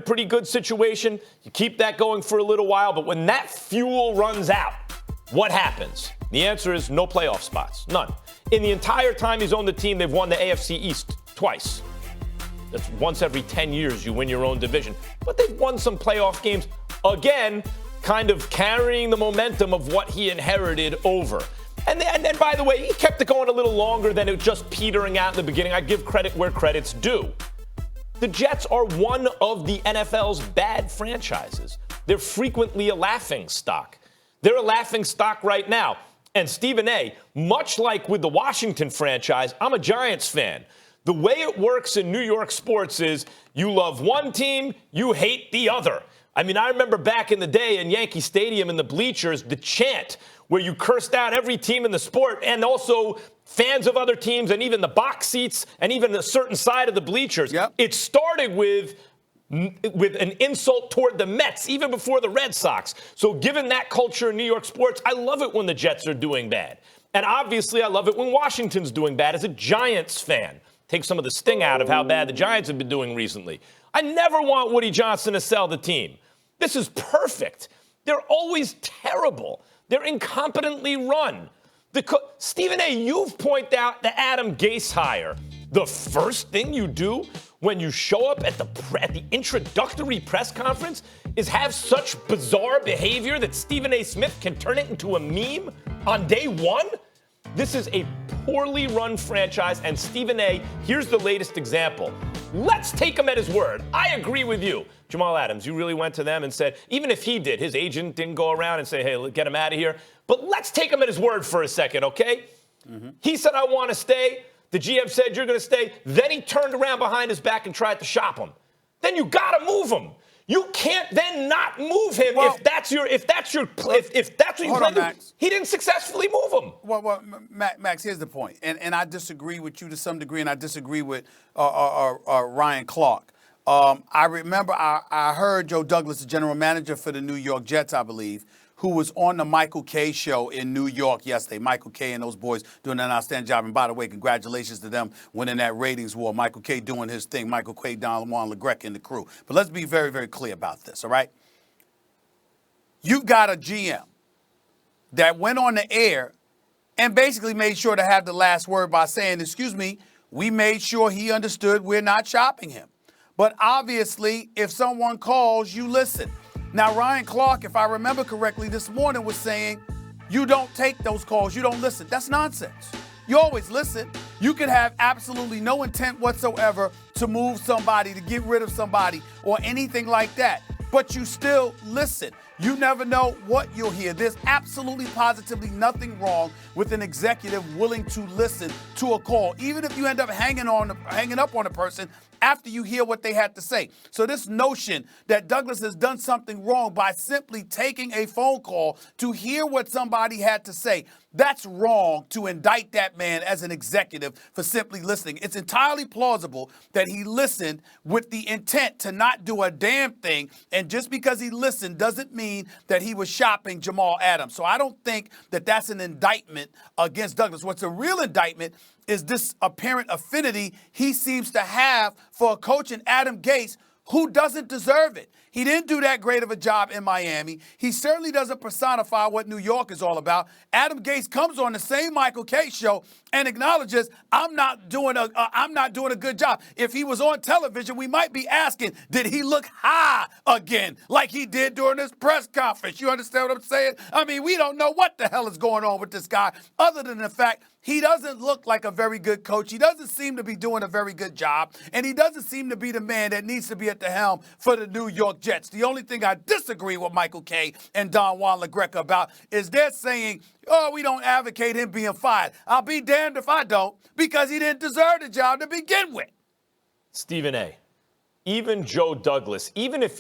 pretty good situation. You keep that going for a little while, but when that fuel runs out, what happens? The answer is no playoff spots. None. In the entire time he's owned the team, they've won the AFC East twice. That's once every 10 years you win your own division. But they've won some playoff games, again, kind of carrying the momentum of what he inherited over. And then, by the way, he kept it going a little longer than it just petering out in the beginning. I give credit where credit's due. The Jets are one of the NFL's bad franchises. They're frequently a laughing stock. They're a laughing stock right now. And Stephen A., much like with the Washington franchise, I'm a Giants fan. The way it works in New York sports is you love one team, you hate the other. I mean, I remember back in the day in Yankee Stadium in the bleachers, the chant where you cursed out every team in the sport and also fans of other teams and even the box seats and even a certain side of the bleachers. Yep. It started with an insult toward the Mets, even before the Red Sox. So given that culture in New York sports, I love it when the Jets are doing bad. And obviously, I love it when Washington's doing bad as a Giants fan. Take some of the sting out of how bad the Giants have been doing recently. I never want Woody Johnson to sell the team. This is perfect. They're always terrible. They're incompetently run. Stephen A., you've pointed out the Adam Gase hire. The first thing you do when you show up at the introductory press conference is have such bizarre behavior that Stephen A. Smith can turn it into a meme on day one? This is a poorly run franchise, and Stephen A., here's the latest example. Let's take him at his word. I agree with you. Jamal Adams, you really went to them and said, even if he did, his agent didn't go around and say, hey, get him out of here. But let's take him at his word for a second, okay? Mm-hmm. He said, I want to stay. The GM said, you're going to stay. Then he turned around behind his back and tried to shop him. Then you got to move him. You can't then not move him if that's what you plan to do. He didn't successfully move him. Well, Max, here's the point. And I disagree with you to some degree, and I disagree with Ryan Clark. I remember I heard Joe Douglas, the general manager for the New York Jets, I believe, who was on the Michael Kay show in New York yesterday. Michael Kay and those boys doing an outstanding job. And by the way, congratulations to them winning that ratings war. Michael Kay doing his thing. Michael Kay, Don Juan LaGreca, and the crew. But let's be very, very clear about this, all right? You've got a GM that went on the air and basically made sure to have the last word by saying, excuse me, we made sure he understood we're not shopping him. But obviously, if someone calls, you listen. Now, Ryan Clark, if I remember correctly, this morning was saying, you don't take those calls, you don't listen. That's nonsense. You always listen. You can have absolutely no intent whatsoever to move somebody, to get rid of somebody, or anything like that. But you still listen. You never know what you'll hear. There's absolutely, positively nothing wrong with an executive willing to listen to a call, even if you end up hanging up on a person after you hear what they had to say. So this notion that Douglas has done something wrong by simply taking a phone call to hear what somebody had to say, that's wrong to indict that man as an executive for simply listening. It's entirely plausible that he listened with the intent to not do a damn thing, and just because he listened doesn't mean that he was shopping Jamal Adams. So I don't think that that's an indictment against Douglas. What's a real indictment is this apparent affinity he seems to have for a coach in Adam Gase who doesn't deserve it. He didn't do that great of a job in Miami. He certainly doesn't personify what New York is all about. Adam Gase comes on the same Michael Kay show and acknowledges, I'm not doing a good job. If he was on television, we might be asking, did he look high again like he did during this press conference? You understand what I'm saying? I mean, we don't know what the hell is going on with this guy other than the fact he doesn't look like a very good coach. He doesn't seem to be doing a very good job. And he doesn't seem to be the man that needs to be at the helm for the New York Jets. The only thing I disagree with Michael Kay and Don Juan LaGreca about is they're saying, oh, we don't advocate him being fired. I'll be damned if I don't, because he didn't deserve the job to begin with. Stephen A., even Joe Douglas, even if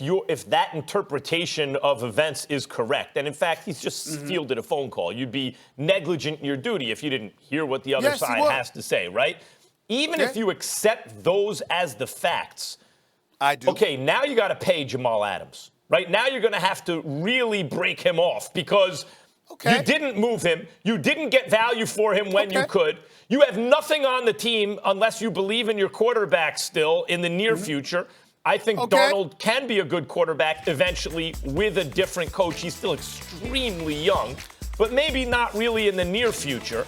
that interpretation of events is correct, and in fact, he's just fielded a phone call, you'd be negligent in your duty if you didn't hear what the other side has to say, right? Even if you accept those as the facts, I do. Okay, now you got to pay Jamal Adams, right? Now you're going to have to really break him off because you didn't move him. You didn't get value for him when you could. You have nothing on the team unless you believe in your quarterback still in the near future. I think Okay. Darnold can be a good quarterback eventually with a different coach. He's still extremely young, but maybe not really in the near future.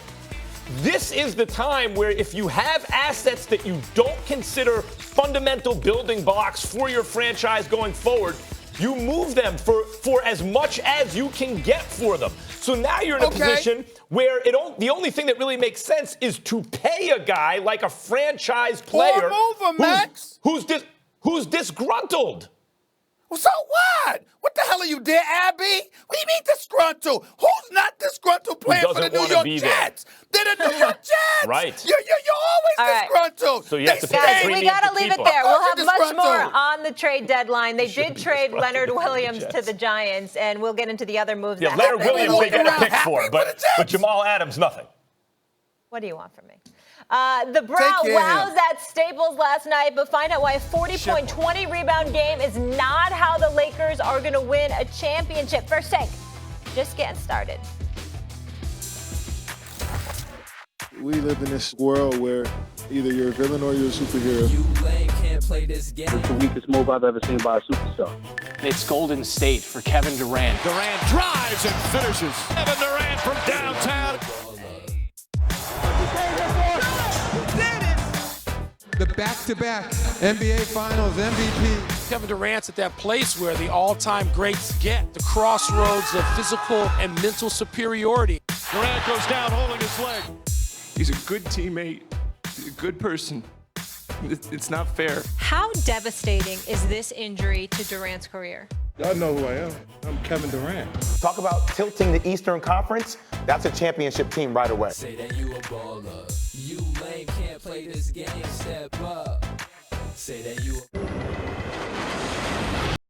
This is the time where if you have assets that you don't consider fundamental building blocks for your franchise going forward, you move them for as much as you can get for them. So now you're in a position where the only thing that really makes sense is to pay a guy like a franchise player who's disgruntled. Well, so what? What the hell are you there, Abby? What do you mean disgruntled? Who's not disgruntled playing for the New York Jets? They're the New York Jets. Right. You're always disgruntled. So you have to pay a Guys, premium we got to to leave keep it there. him. We'll have much Disgruntled. more on the trade deadline. They did trade disgruntled Leonard to the Williams to Jets. the Giants, and we'll get into the other moves. Yeah, that Leonard happened. Williams they get a pick Happy for, for but the Jets. Jamal Adams, nothing. What do you want from me? The Browns Take care of wows him. at Staples last night, but find out why a 40-point, 20-rebound game is not how the Lakers are going to win a championship. First take, just getting started. We live in this world where either you're a villain or you're a superhero. You lame, can't play this game. It's the weakest move I've ever seen by a superstar. It's Golden State for Kevin Durant. Durant drives and finishes. Kevin Durant from downtown. The back-to-back NBA Finals MVP. Kevin Durant's at that place where the all-time greats get, the crossroads of physical and mental superiority. Durant goes down holding his leg. He's a good teammate. He's a good person. It's not fair. How devastating is this injury to Durant's career? Y'all know who I am. I'm Kevin Durant. Talk about tilting the Eastern Conference. That's a championship team right away. Say that you a baller. You lame, can't play this game. Step up. Say that you